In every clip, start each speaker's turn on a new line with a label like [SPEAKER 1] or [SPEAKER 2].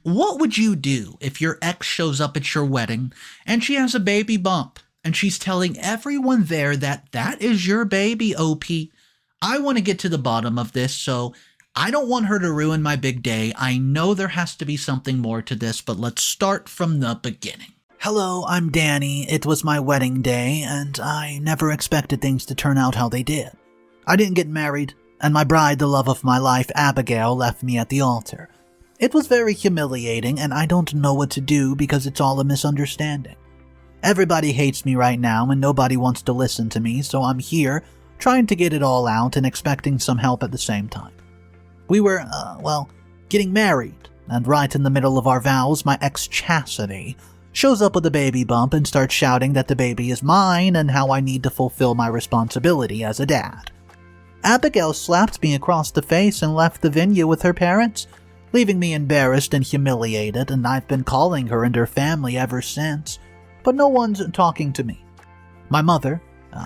[SPEAKER 1] What would you do if your ex shows up at your wedding and she has a baby bump and she's telling everyone there that that is your baby, OP? I want to get to the bottom of this, so I don't want her to ruin my big day. I know there has to be something more to this, but let's start from the beginning.
[SPEAKER 2] Hello, I'm Danny. It was my wedding day, and I never expected things to turn out how they did. I didn't get married, and my bride, the love of my life, Abigail, left me at the altar. It was very humiliating, and I don't know what to do because it's all a misunderstanding. Everybody hates me right now, and nobody wants to listen to me, so I'm here, trying to get it all out and expecting some help at the same time. We were, getting married, and right in the middle of our vows, my ex Chastity shows up with a baby bump and starts shouting that the baby is mine and how I need to fulfill my responsibility as a dad. Abigail slapped me across the face and left the venue with her parents, leaving me embarrassed and humiliated, and I've been calling her and her family ever since, but no one's talking to me. My mother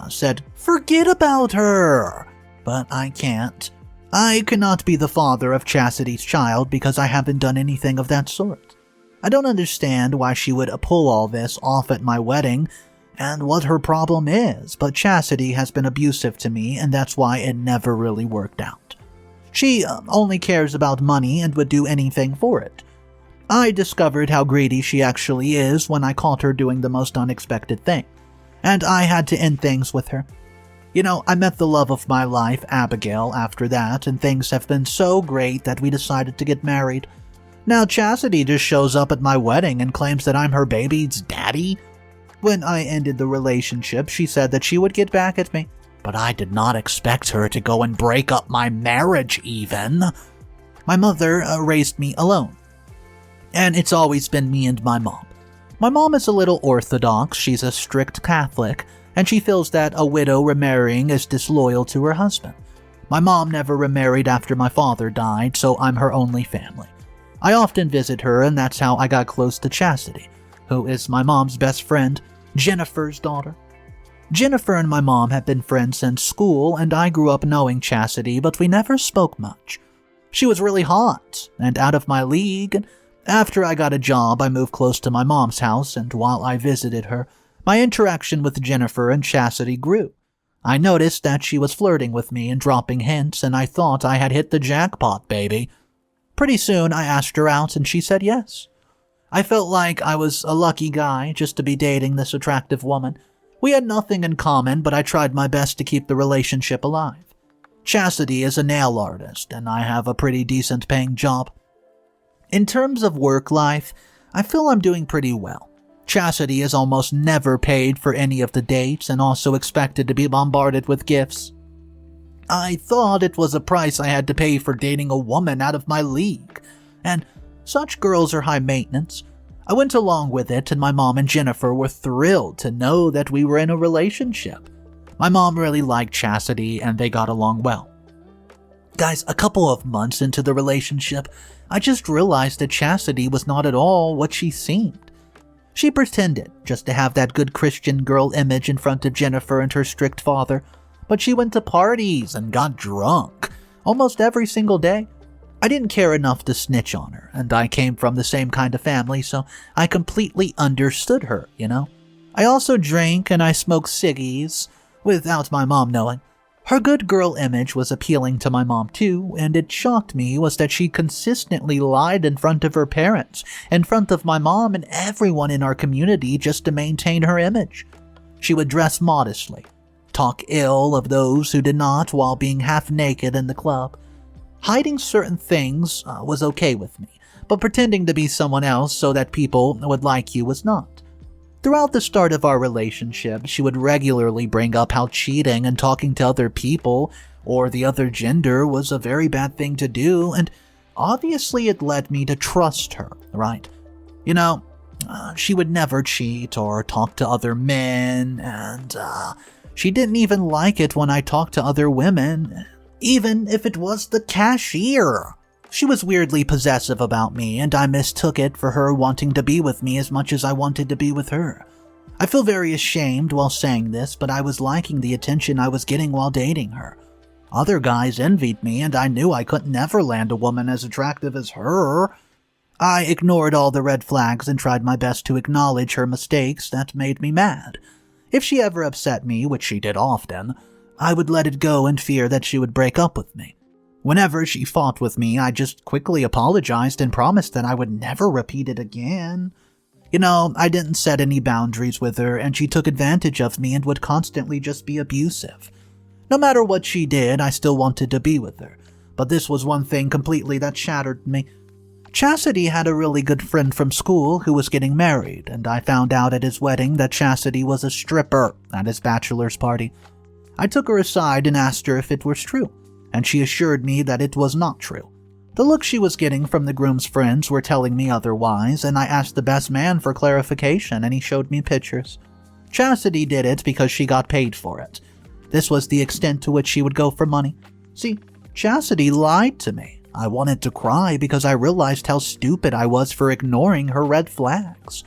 [SPEAKER 2] said, "Forget about her," but I can't. I cannot be the father of Chastity's child because I haven't done anything of that sort. I don't understand why she would pull all this off at my wedding and what her problem is, but Chastity has been abusive to me, and that's why it never really worked out. She only cares about money and would do anything for it. I discovered how greedy she actually is when I caught her doing the most unexpected thing, and I had to end things with her. I met the love of my life, Abigail, after that, and things have been so great that we decided to get married. Now Chastity just shows up at my wedding and claims that I'm her baby's daddy. When I ended the relationship, she said that she would get back at me, but I did not expect her to go and break up my marriage even. My mother raised me alone, and it's always been me and my mom. My mom is a little orthodox, she's a strict Catholic, and she feels that a widow remarrying is disloyal to her husband. My mom never remarried after my father died, so I'm her only family. I often visit her, and that's how I got close to Chastity, who is my mom's best friend, Jennifer's daughter. Jennifer and my mom have been friends since school, and I grew up knowing Chastity, but we never spoke much. She was really hot and out of my league, and after I got a job, I moved close to my mom's house, and while I visited her, my interaction with Jennifer and Chastity grew. I noticed that she was flirting with me and dropping hints, and I thought I had hit the jackpot, baby. Pretty soon, I asked her out, and she said yes. I felt like I was a lucky guy just to be dating this attractive woman. We had nothing in common, but I tried my best to keep the relationship alive. Chastity is a nail artist, and I have a pretty decent paying job. In terms of work life, I feel I'm doing pretty well. Chastity is almost never paid for any of the dates and also expected to be bombarded with gifts. I thought it was a price I had to pay for dating a woman out of my league, and such girls are high maintenance. I went along with it, and my mom and Jennifer were thrilled to know that we were in a relationship. My mom really liked Chastity, and they got along well. Guys, a couple of months into the relationship, I just realized that Chastity was not at all what she seemed. She pretended just to have that good Christian girl image in front of Jennifer and her strict father, but she went to parties and got drunk almost every single day. I didn't care enough to snitch on her, and I came from the same kind of family, so I completely understood her, I also drank and I smoked ciggies without my mom knowing. Her good girl image was appealing to my mom too, and it shocked me was that she consistently lied in front of her parents, in front of my mom and everyone in our community just to maintain her image. She would dress modestly, talk ill of those who did not while being half naked in the club. Hiding certain things was okay with me, but pretending to be someone else so that people would like you was not. Throughout the start of our relationship, she would regularly bring up how cheating and talking to other people or the other gender was a very bad thing to do, and obviously it led me to trust her, right? She would never cheat or talk to other men, and she didn't even like it when I talked to other women, even if it was the cashier. She was weirdly possessive about me, and I mistook it for her wanting to be with me as much as I wanted to be with her. I feel very ashamed while saying this, but I was liking the attention I was getting while dating her. Other guys envied me, and I knew I could never land a woman as attractive as her. I ignored all the red flags and tried my best to acknowledge her mistakes that made me mad. If she ever upset me, which she did often, I would let it go in fear that she would break up with me. Whenever she fought with me, I just quickly apologized and promised that I would never repeat it again. I didn't set any boundaries with her, and she took advantage of me and would constantly just be abusive. No matter what she did, I still wanted to be with her, but this was one thing completely that shattered me. Chastity had a really good friend from school who was getting married, and I found out at his wedding that Chastity was a stripper at his bachelor's party. I took her aside and asked her if it was true, and she assured me that it was not true. The look she was getting from the groom's friends were telling me otherwise, and I asked the best man for clarification, and he showed me pictures. Chastity did it because she got paid for it. This was the extent to which she would go for money. See, Chastity lied to me. I wanted to cry because I realized how stupid I was for ignoring her red flags.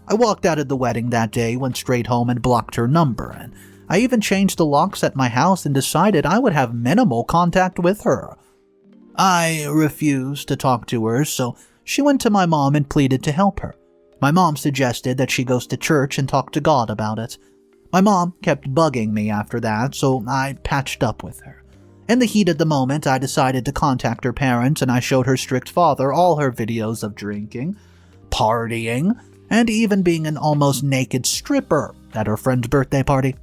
[SPEAKER 2] I walked out of the wedding that day, went straight home and blocked her number, and I even changed the locks at my house and decided I would have minimal contact with her. I refused to talk to her, so she went to my mom and pleaded to help her. My mom suggested that she goes to church and talk to God about it. My mom kept bugging me after that, so I patched up with her. In the heat of the moment, I decided to contact her parents, and I showed her strict father all her videos of drinking, partying, and even being an almost naked stripper at her friend's birthday party.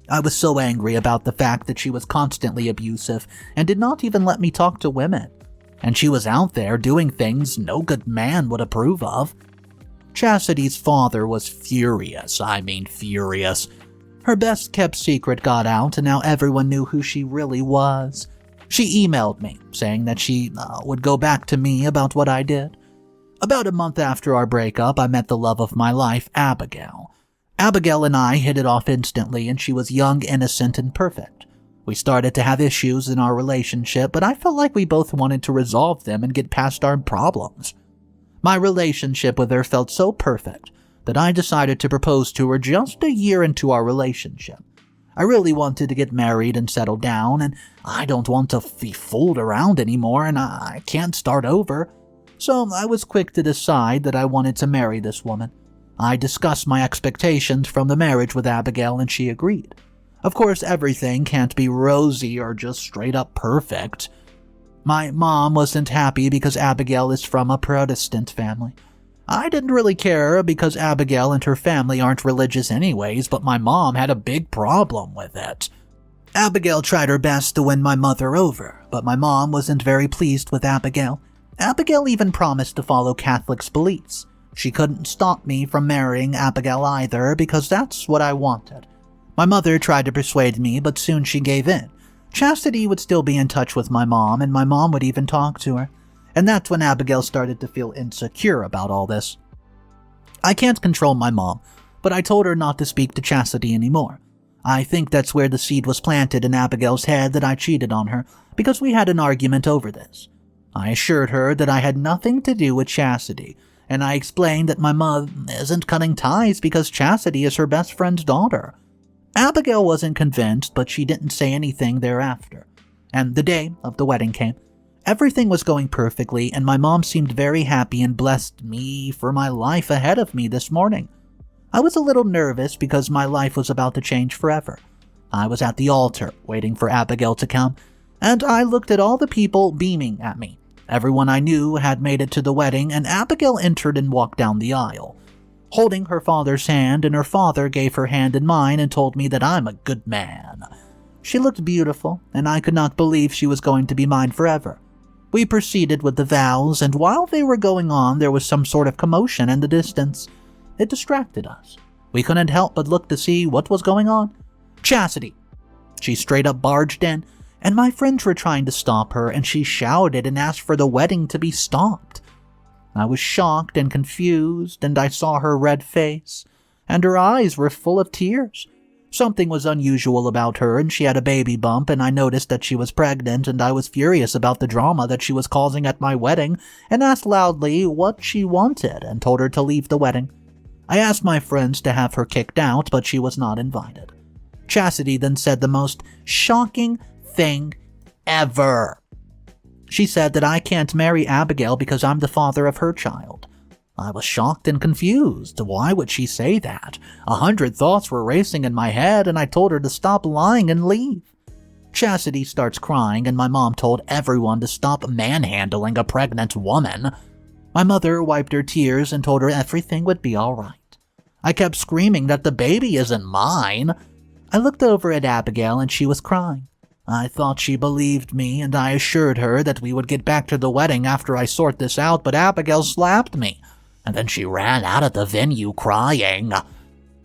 [SPEAKER 2] I was so angry about the fact that she was constantly abusive and did not even let me talk to women. And she was out there doing things no good man would approve of. Chastity's father was furious. Furious. Her best-kept secret got out, and now everyone knew who she really was. She emailed me, saying that she would go back to me about what I did. About a month after our breakup, I met the love of my life, Abigail. Abigail and I hit it off instantly, and she was young, innocent, and perfect. We started to have issues in our relationship, but I felt like we both wanted to resolve them and get past our problems. My relationship with her felt so perfect that I decided to propose to her just a year into our relationship. I really wanted to get married and settle down, and I don't want to be fooled around anymore, and I can't start over. So I was quick to decide that I wanted to marry this woman. I discussed my expectations from the marriage with Abigail, and she agreed. Of course, everything can't be rosy or just straight up perfect. My mom wasn't happy because Abigail is from a Protestant family. I didn't really care because Abigail and her family aren't religious anyways, but my mom had a big problem with it. Abigail tried her best to win my mother over, but my mom wasn't very pleased with Abigail. Abigail even promised to follow Catholic's beliefs. She couldn't stop me from marrying Abigail either because that's what I wanted. My mother tried to persuade me, but soon she gave in. Chastity would still be in touch with my mom, and my mom would even talk to her. And that's when Abigail started to feel insecure about all this. I can't control my mom, but I told her not to speak to Chastity anymore. I think that's where the seed was planted in Abigail's head that I cheated on her, because we had an argument over this. I assured her that I had nothing to do with Chastity, and I explained that my mom isn't cutting ties because Chastity is her best friend's daughter. Abigail wasn't convinced, but she didn't say anything thereafter. And the day of the wedding came. Everything was going perfectly, and my mom seemed very happy and blessed me for my life ahead of me this morning. I was a little nervous because my life was about to change forever. I was at the altar, waiting for Abigail to come, and I looked at all the people beaming at me. Everyone I knew had made it to the wedding, and Abigail entered and walked down the aisle, holding her father's hand, and her father gave her hand in mine and told me that I'm a good man. She looked beautiful, and I could not believe she was going to be mine forever. We proceeded with the vows, and while they were going on, there was some sort of commotion in the distance. It distracted us. We couldn't help but look to see what was going on. Chastity! She straight up barged in, and my friends were trying to stop her, and she shouted and asked for the wedding to be stopped. I was shocked and confused, and I saw her red face, and her eyes were full of tears. Something was unusual about her, and she had a baby bump, and I noticed that she was pregnant, and I was furious about the drama that she was causing at my wedding, and asked loudly what she wanted, and told her to leave the wedding. I asked my friends to have her kicked out, but she was not invited. Chastity then said the most shocking thing ever. She said that I can't marry Abigail because I'm the father of her child. I was shocked and confused. Why would she say that? 100 thoughts were racing in my head, and I told her to stop lying and leave. Chastity starts crying, and my mom told everyone to stop manhandling a pregnant woman. My mother wiped her tears and told her everything would be all right. I kept screaming that the baby isn't mine. I looked over at Abigail, and she was crying. I thought she believed me, and I assured her that we would get back to the wedding after I sort this out, but Abigail slapped me, and then she ran out of the venue crying.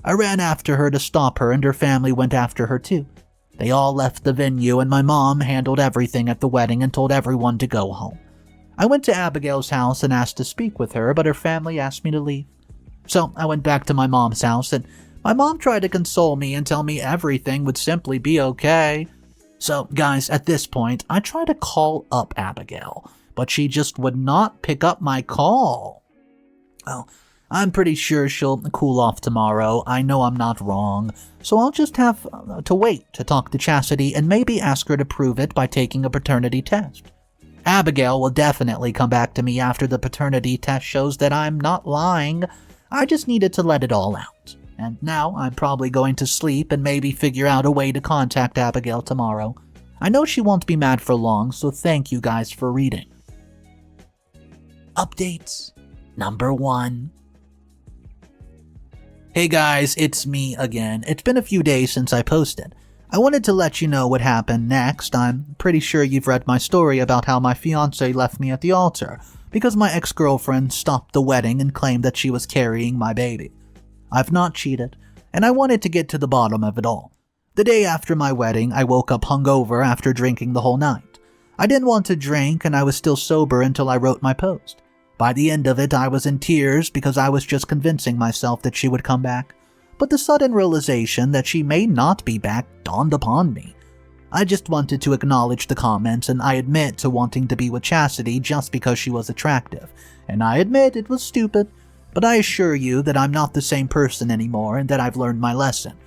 [SPEAKER 2] I ran after her to stop her, and her family went after her too. They all left the venue, and my mom handled everything at the wedding and told everyone to go home. I went to Abigail's house and asked to speak with her, but her family asked me to leave. So I went back to my mom's house, and my mom tried to console me and tell me everything would simply be okay. So, guys, at this point, I tried to call up Abigail, but she just would not pick up my call. Well, I'm pretty sure she'll cool off tomorrow. I know I'm not wrong, so I'll just have to wait to talk to Chastity and maybe ask her to prove it by taking a paternity test. Abigail will definitely come back to me after the paternity test shows that I'm not lying. I just needed to let it all out. And now I'm probably going to sleep and maybe figure out a way to contact Abigail tomorrow. I know she won't be mad for long, so thank you guys for reading. Updates number 1. Hey guys, it's me again. It's been a few days since I posted. I wanted to let you know what happened next. I'm pretty sure you've read my story about how my fiancé left me at the altar because my ex-girlfriend stopped the wedding and claimed that she was carrying my baby. I've not cheated, and I wanted to get to the bottom of it all. The day after my wedding, I woke up hungover after drinking the whole night. I didn't want to drink, and I was still sober until I wrote my post. By the end of it, I was in tears because I was just convincing myself that she would come back. But the sudden realization that she may not be back dawned upon me. I just wanted to acknowledge the comments, and I admit to wanting to be with Chastity just because she was attractive. And I admit it was stupid. But I assure you that I'm not the same person anymore and that I've learned my lesson.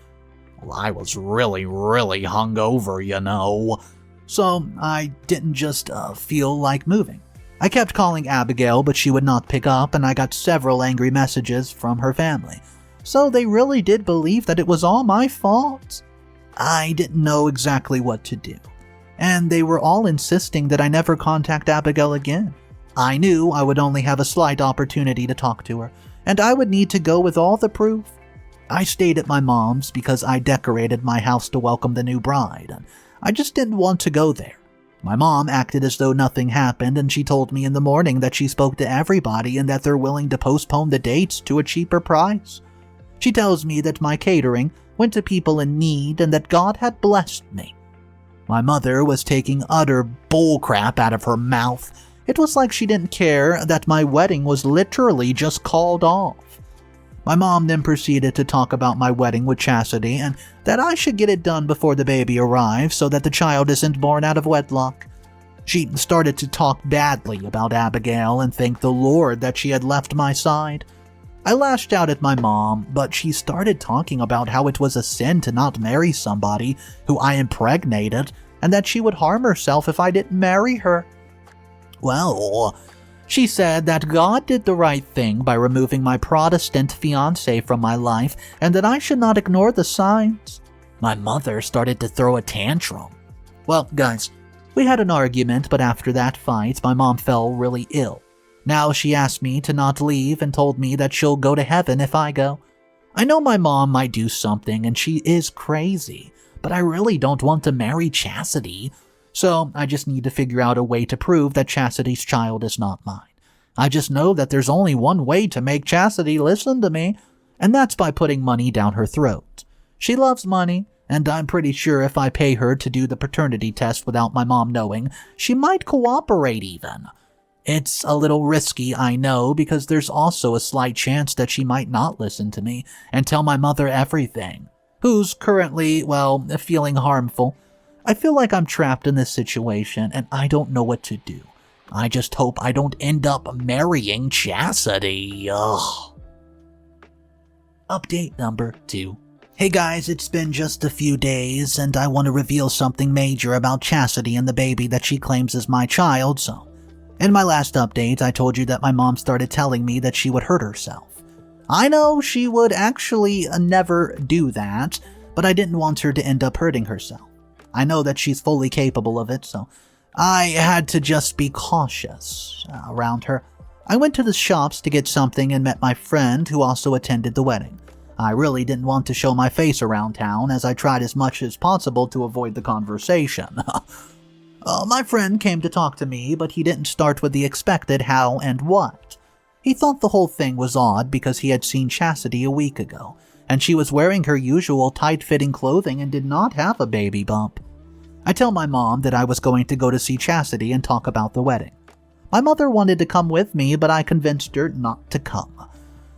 [SPEAKER 2] Well, I was really hungover, you know. So I didn't just feel like moving. I kept calling Abigail, but she would not pick up, and I got several angry messages from her family. So they really did believe that it was all my fault. I didn't know exactly what to do. And they were all insisting that I never contact Abigail again. I knew I would only have a slight opportunity to talk to her, and I would need to go with all the proof. I stayed at my mom's because I decorated my house to welcome the new bride, and I just didn't want to go there. My mom acted as though nothing happened, and she told me in the morning that she spoke to everybody and that they're willing to postpone the dates to a cheaper price. She tells me that my catering went to people in need and that God had blessed me. My mother was taking utter bullcrap out of her mouth. It was like she didn't care that my wedding was literally just called off. My mom then proceeded to talk about my wedding with Chastity and that I should get it done before the baby arrives so that the child isn't born out of wedlock. She started to talk badly about Abigail and thanked the Lord that she had left my side. I lashed out at my mom, but she started talking about how it was a sin to not marry somebody who I impregnated and that she would harm herself if I didn't marry her. Well, she said that God did the right thing by removing my Protestant fiancé from my life and that I should not ignore the signs. My mother started to throw a tantrum. Well, guys, we had an argument, but after that fight, my mom fell really ill. Now she asked me to not leave and told me that she'll go to heaven if I go. I know my mom might do something and she is crazy, but I really don't want to marry Chastity. So I just need to figure out a way to prove that Chastity's child is not mine. I just know that there's only one way to make Chastity listen to me, and that's by putting money down her throat. She loves money, and I'm pretty sure if I pay her to do the paternity test without my mom knowing, she might cooperate even. It's a little risky, I know, because there's also a slight chance that she might not listen to me and tell my mother everything, who's currently, feeling harmful. I feel like I'm trapped in this situation, and I don't know what to do. I just hope I don't end up marrying Chastity. Ugh. Update number 2. Hey guys, it's been just a few days, and I want to reveal something major about Chastity and the baby that she claims is my child, so... In my last update, I told you that my mom started telling me that she would hurt herself. I know she would actually never do that, but I didn't want her to end up hurting herself. I know that she's fully capable of it, so I had to just be cautious around her. I went to the shops to get something and met my friend who also attended the wedding. I really didn't want to show my face around town, as I tried as much as possible to avoid the conversation. My friend came to talk to me, but he didn't start with the expected how and what. He thought the whole thing was odd because he had seen Chastity a week ago, and she was wearing her usual tight-fitting clothing and did not have a baby bump. I tell my mom that I was going to go to see Chastity and talk about the wedding. My mother wanted to come with me, but I convinced her not to come.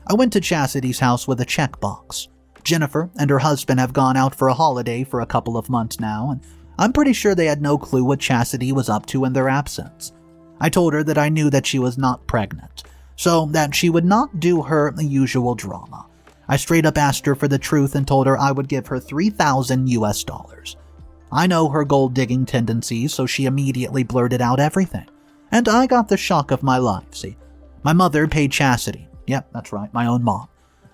[SPEAKER 2] I went to Chastity's house with a checkbox. Jennifer and her husband have gone out for a holiday for a couple of months now, and I'm pretty sure they had no clue what Chastity was up to in their absence. I told her that I knew that she was not pregnant, so that she would not do her usual drama. I straight up asked her for the truth and told her I would give her $3,000. I know her gold-digging tendencies, so she immediately blurted out everything. And I got the shock of my life, see. My mother paid Chastity. Yep, that's right, my own mom.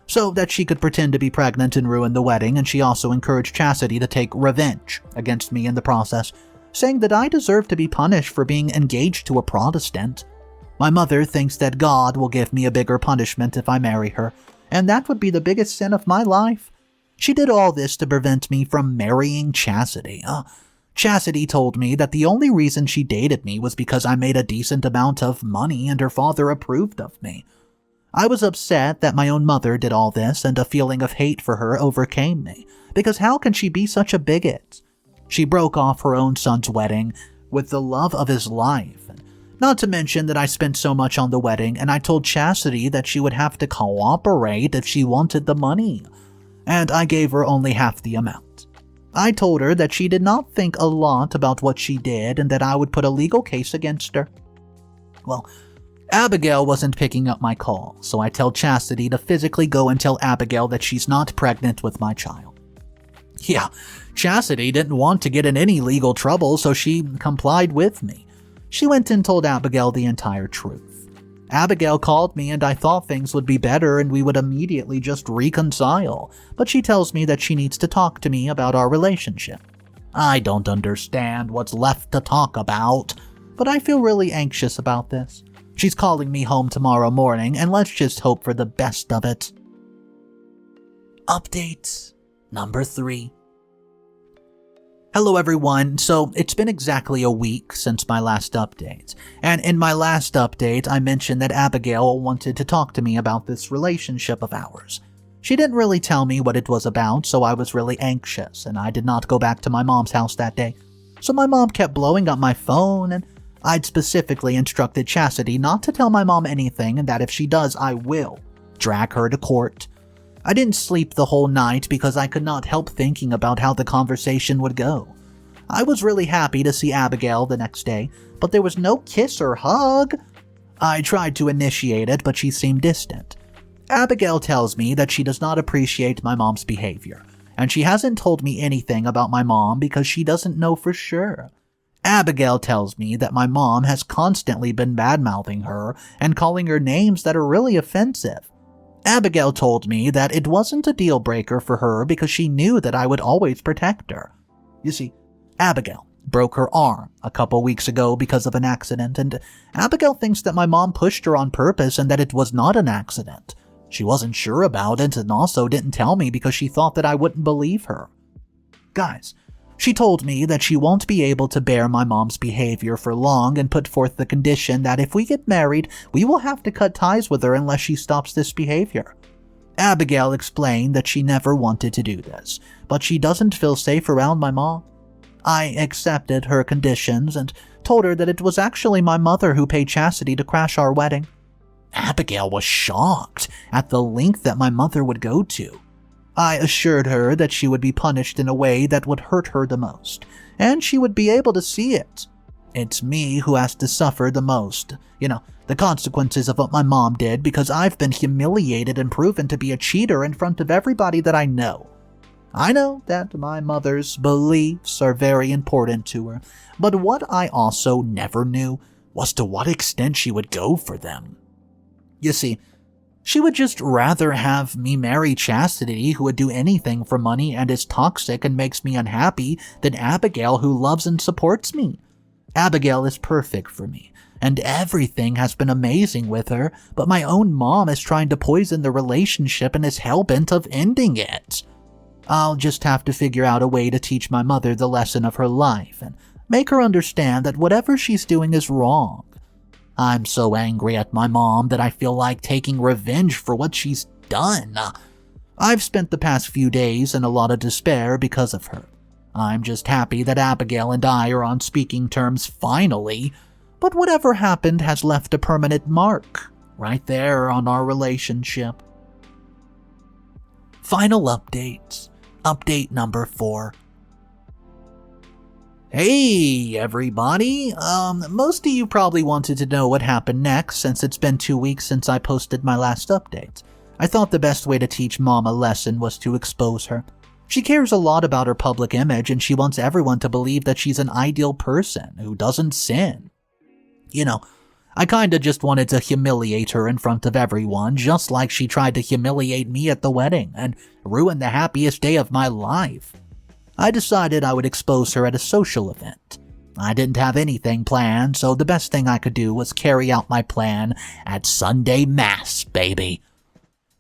[SPEAKER 2] So that she could pretend to be pregnant and ruin the wedding, and she also encouraged Chastity to take revenge against me in the process, saying that I deserve to be punished for being engaged to a Protestant. My mother thinks that God will give me a bigger punishment if I marry her, and that would be the biggest sin of my life. She did all this to prevent me from marrying Chastity. Chastity told me that the only reason she dated me was because I made a decent amount of money and her father approved of me. I was upset that my own mother did all this, and a feeling of hate for her overcame me, because how can she be such a bigot? She broke off her own son's wedding with the love of his life. Not to mention that I spent so much on the wedding, and I told Chastity that she would have to cooperate if she wanted the money, and I gave her only half the amount. I told her that she did not think a lot about what she did and that I would put a legal case against her. Well, Abigail wasn't picking up my call, so I tell Chastity to physically go and tell Abigail that she's not pregnant with my child. Yeah, Chastity didn't want to get in any legal trouble, so she complied with me. She went and told Abigail the entire truth. Abigail called me and I thought things would be better and we would immediately just reconcile, but she tells me that she needs to talk to me about our relationship. I don't understand what's left to talk about, but I feel really anxious about this. She's calling me home tomorrow morning, and let's just hope for the best of it. Update number 3. Hello everyone, so it's been exactly a week since my last update, and in my last update I mentioned that Abigail wanted to talk to me about this relationship of ours. She didn't really tell me what it was about, so I was really anxious, and I did not go back to my mom's house that day. So my mom kept blowing up my phone, and I'd specifically instructed Chastity not to tell my mom anything, and that if she does, I will drag her to court. I didn't sleep the whole night because I could not help thinking about how the conversation would go. I was really happy to see Abigail the next day, but there was no kiss or hug. I tried to initiate it, but she seemed distant. Abigail tells me that she does not appreciate my mom's behavior, and she hasn't told me anything about my mom because she doesn't know for sure. Abigail tells me that my mom has constantly been bad-mouthing her and calling her names that are really offensive. Abigail told me that it wasn't a deal-breaker for her because she knew that I would always protect her. You see, Abigail broke her arm a couple weeks ago because of an accident, and Abigail thinks that my mom pushed her on purpose and that it was not an accident. She wasn't sure about it and also didn't tell me because she thought that I wouldn't believe her. Guys, she told me that she won't be able to bear my mom's behavior for long and put forth the condition that if we get married, we will have to cut ties with her unless she stops this behavior. Abigail explained that she never wanted to do this, but she doesn't feel safe around my mom. I accepted her conditions and told her that it was actually my mother who paid Chastity to crash our wedding. Abigail was shocked at the length that my mother would go to. I assured her that she would be punished in a way that would hurt her the most, and she would be able to see it. It's me who has to suffer the most. The consequences of what my mom did because I've been humiliated and proven to be a cheater in front of everybody that I know. I know that my mother's beliefs are very important to her, but what I also never knew was to what extent she would go for them. You see, she would just rather have me marry Chastity, who would do anything for money and is toxic and makes me unhappy, than Abigail, who loves and supports me. Abigail is perfect for me, and everything has been amazing with her, but my own mom is trying to poison the relationship and is hell-bent of ending it. I'll just have to figure out a way to teach my mother the lesson of her life and make her understand that whatever she's doing is wrong. I'm so angry at my mom that I feel like taking revenge for what she's done. I've spent the past few days in a lot of despair because of her. I'm just happy that Abigail and I are on speaking terms finally, but whatever happened has left a permanent mark right there on our relationship. Final updates. Update number 4. Hey everybody, most of you probably wanted to know what happened next since it's been 2 weeks since I posted my last update. I thought the best way to teach Mom a lesson was to expose her. She cares a lot about her public image and she wants everyone to believe that she's an ideal person who doesn't sin. You know, I kinda just wanted to humiliate her in front of everyone, just like she tried to humiliate me at the wedding and ruin the happiest day of my life. I decided I would expose her at a social event. I didn't have anything planned, so the best thing I could do was carry out my plan at Sunday Mass, baby.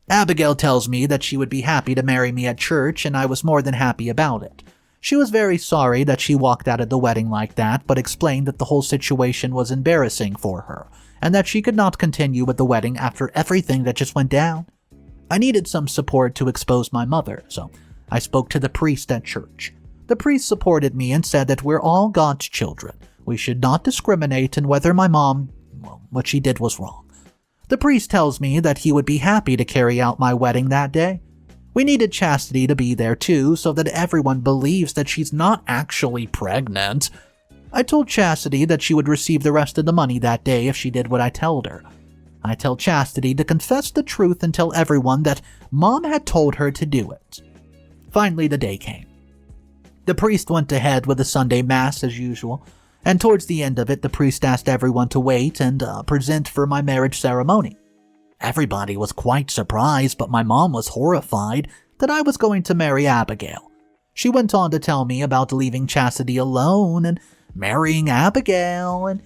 [SPEAKER 2] Abigail tells me that she would be happy to marry me at church, and I was more than happy about it. She was very sorry that she walked out of the wedding like that, but explained that the whole situation was embarrassing for her, and that she could not continue with the wedding after everything that just went down. I needed some support to expose my mother, so I spoke to the priest at church. The priest supported me and said that we're all God's children. We should not discriminate, and whether my mom, what she did was wrong. The priest tells me that he would be happy to carry out my wedding that day. We needed Chastity to be there too, so that everyone believes that she's not actually pregnant. I told Chastity that she would receive the rest of the money that day if she did what I told her. I tell Chastity to confess the truth and tell everyone that Mom had told her to do it. Finally, the day came. The priest went ahead with the Sunday Mass as usual, and towards the end of it, the priest asked everyone to wait and present for my marriage ceremony. Everybody was quite surprised, but my mom was horrified that I was going to marry Abigail. She went on to tell me about leaving Chastity alone and marrying Abigail, and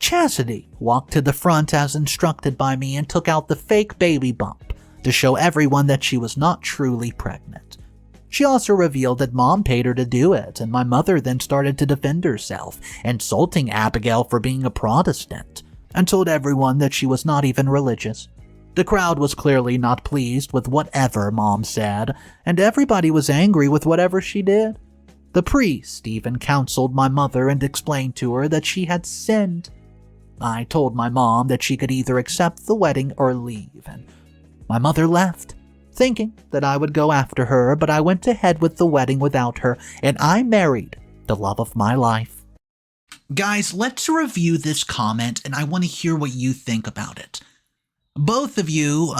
[SPEAKER 2] Chastity walked to the front as instructed by me and took out the fake baby bump to show everyone that she was not truly pregnant. She also revealed that Mom paid her to do it, and my mother then started to defend herself, insulting Abigail for being a Protestant, and told everyone that she was not even religious. The crowd was clearly not pleased with whatever Mom said, and everybody was angry with whatever she did. The priest even counseled my mother and explained to her that she had sinned. I told my mom that she could either accept the wedding or leave, and my mother left, thinking that I would go after her, but I went ahead with the wedding without her, and I married the love of my life.
[SPEAKER 1] Guys, let's review this comment, and I want to hear what you think about it. Both of you,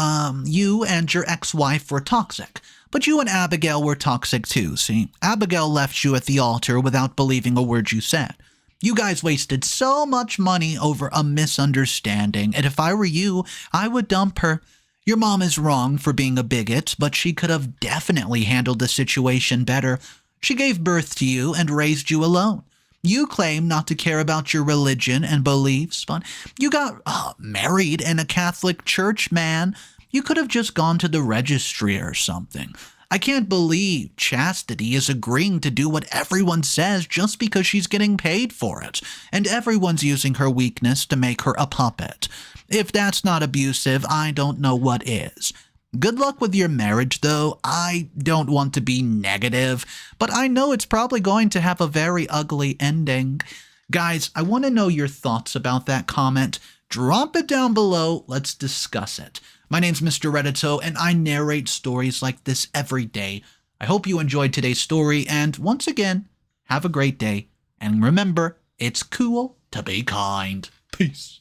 [SPEAKER 1] you and your ex-wife were toxic, but you and Abigail were toxic too, see? Abigail left you at the altar without believing a word you said. You guys wasted so much money over a misunderstanding, and if I were you, I would dump her. Your mom is wrong for being a bigot, but she could have definitely handled the situation better. She gave birth to you and raised you alone. You claim not to care about your religion and beliefs, but you got married in a Catholic church, man. You could have just gone to the registry or something. I can't believe Chastity is agreeing to do what everyone says just because she's getting paid for it, and everyone's using her weakness to make her a puppet. If that's not abusive, I don't know what is. Good luck with your marriage, though. I don't want to be negative, but I know it's probably going to have a very ugly ending. Guys, I want to know your thoughts about that comment. Drop it down below. Let's discuss it. My name's Mr. Reddito, and I narrate stories like this every day. I hope you enjoyed today's story, and once again, have a great day. And remember, it's cool to be kind. Peace.